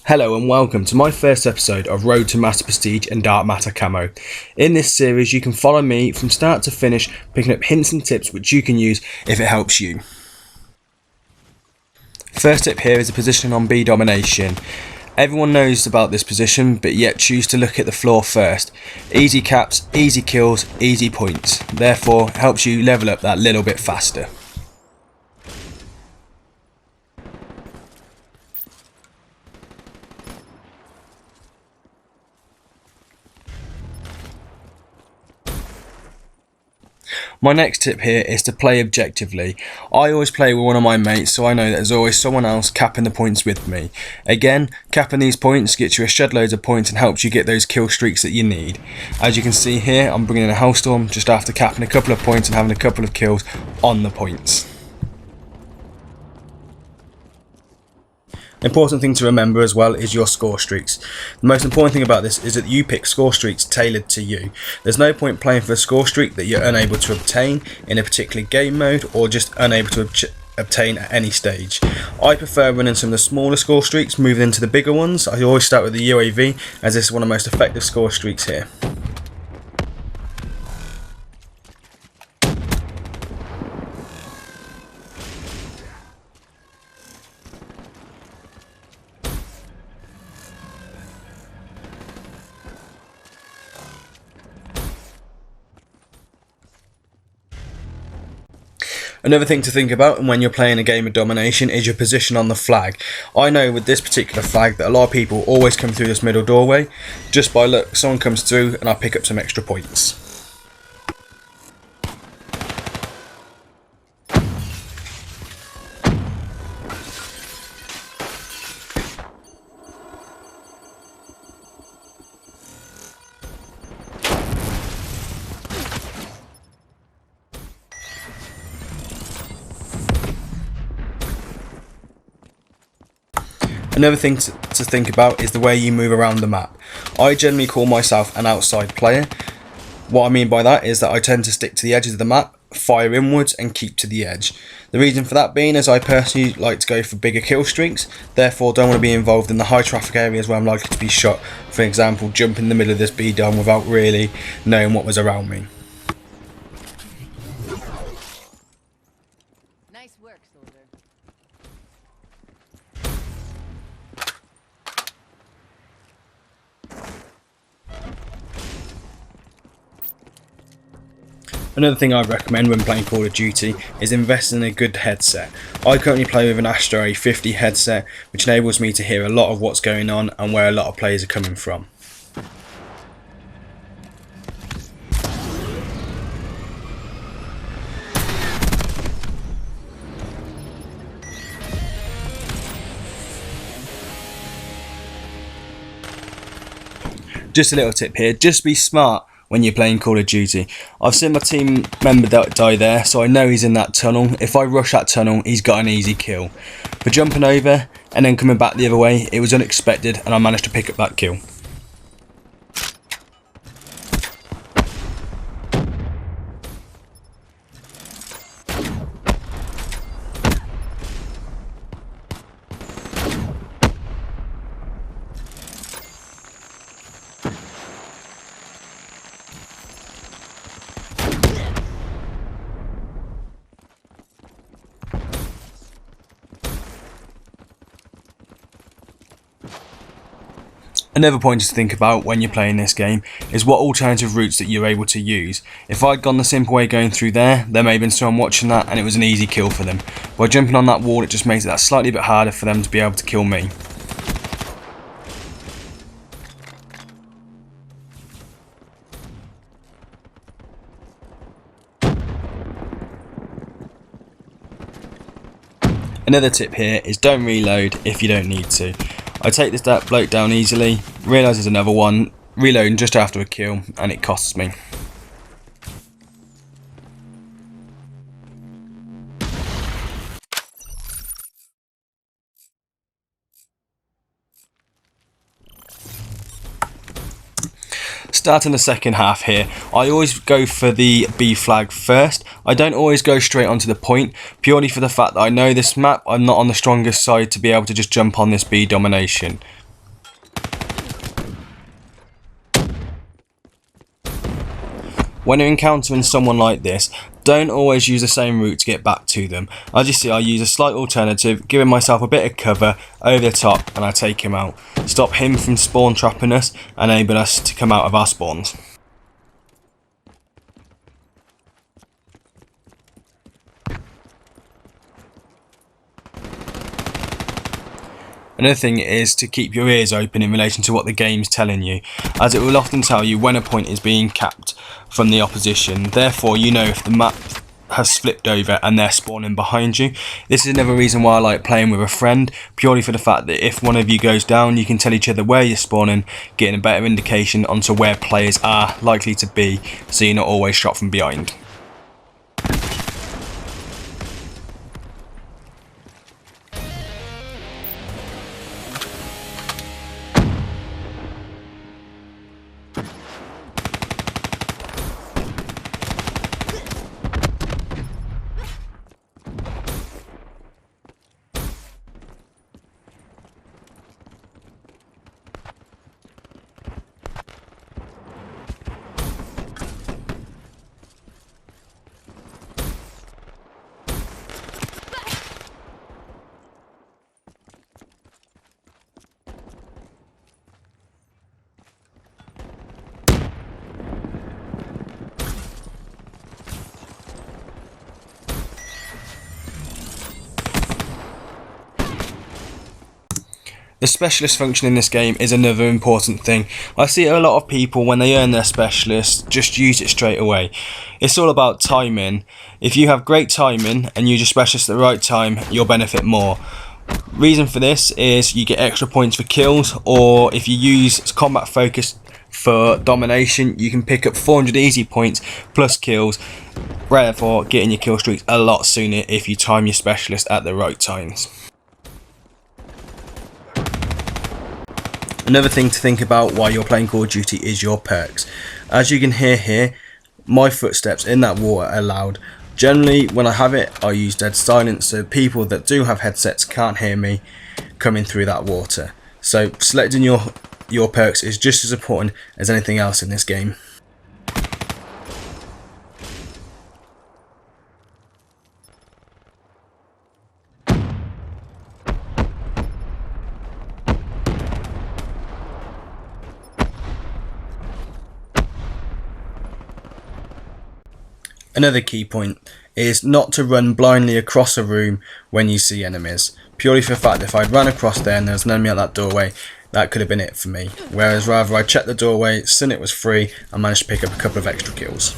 Hello and welcome to my first episode of Road to Master Prestige and Dark Matter Camo. In this series you can follow me from start to finish, picking up hints and tips which you can use if it helps you. First tip here is a position on B domination. Everyone knows about this position but yet choose to look at the floor first. Easy caps, easy kills, easy points. Therefore it helps you level up that little bit faster. My next tip here is to play objectively. I always play with one of my mates, so I know that there's always someone else capping the points with me. Again, capping these points gets you a shed loads of points and helps you get those kill streaks that you need. As you can see here, I'm bringing in a Hellstorm just after capping a couple of points and having a couple of kills on the points. Important thing to remember as well is your score streaks. The most important thing about this is that you pick score streaks tailored to you. There's no point playing for a score streak that you're unable to obtain in a particular game mode or just unable to obtain at any stage. I prefer running some of the smaller score streaks, moving into the bigger ones. I always start with the UAV as this is one of the most effective score streaks here. Another thing to think about when you're playing a game of domination is your position on the flag. I know with this particular flag that a lot of people always come through this middle doorway. Just by look, someone comes through and I pick up some extra points. Another thing to think about is the way you move around the map. I generally call myself an outside player. What I mean by that is that I tend to stick to the edges of the map, fire inwards and keep to the edge. The reason for that being is I personally like to go for bigger kill streaks, therefore don't want to be involved in the high traffic areas where I'm likely to be shot. For example, jump in the middle of this B dome without really knowing what was around me. Nice work, soldier. Another thing I'd recommend when playing Call of Duty is invest in a good headset. I currently play with an Astro A50 headset, which enables me to hear a lot of what's going on and where a lot of players are coming from. Just a little tip here, just be smart when you're playing Call of Duty. I've seen my team member die there, so I know he's in that tunnel. If I rush that tunnel, he's got an easy kill. But jumping over and then coming back the other way, it was unexpected and I managed to pick up that kill. Another point to think about when you're playing this game is what alternative routes that you're able to use. If I'd gone the simple way going through there may have been someone watching that and it was an easy kill for them. By jumping on that wall it just makes it that slightly bit harder for them to be able to kill me. Another tip here is don't reload if you don't need to. I take this bloke down easily, realise there's another one, reloading just after a kill, and it costs me. Starting the second half here, I always go for the B flag first. I don't always go straight onto the point, purely for the fact that I know this map, I'm not on the strongest side to be able to just jump on this B domination. When you're encountering someone like this, don't always use the same route to get back to them. As you see, I use a slight alternative, giving myself a bit of cover over the top, and I take him out. Stop him from spawn trapping us, and enable us to come out of our spawns. Another thing is to keep your ears open in relation to what the game's telling you, as it will often tell you when a point is being capped from the opposition. Therefore, you know if the map has flipped over and they're spawning behind you. This is another reason why I like playing with a friend, purely for the fact that if one of you goes down, you can tell each other where you're spawning, getting a better indication onto where players are likely to be, so you're not always shot from behind. The specialist function in this game is another important thing. I see a lot of people, when they earn their specialist, just use it straight away. It's all about timing. If you have great timing and use your specialist at the right time, you'll benefit more. Reason for this is you get extra points for kills, or if you use combat focus for domination, you can pick up 400 easy points plus kills, therefore getting your kill streaks a lot sooner if you time your specialist at the right times. Another thing to think about while you're playing Call of Duty is your perks. As you can hear here, my footsteps in that water are loud. Generally, when I have it, I use dead silence, so people that do have headsets can't hear me coming through that water. So selecting your perks is just as important as anything else in this game. Another key point is not to run blindly across a room when you see enemies, purely for the fact that if I'd run across there and there was an enemy at that doorway, that could have been it for me. Whereas rather I checked the doorway, seen it was free, and managed to pick up a couple of extra kills.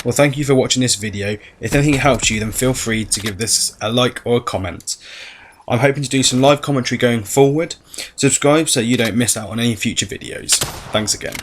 Well, thank you for watching this video. If anything helped you, then feel free to give this a like or a comment. I'm hoping to do some live commentary going forward. Subscribe so you don't miss out on any future videos. Thanks again.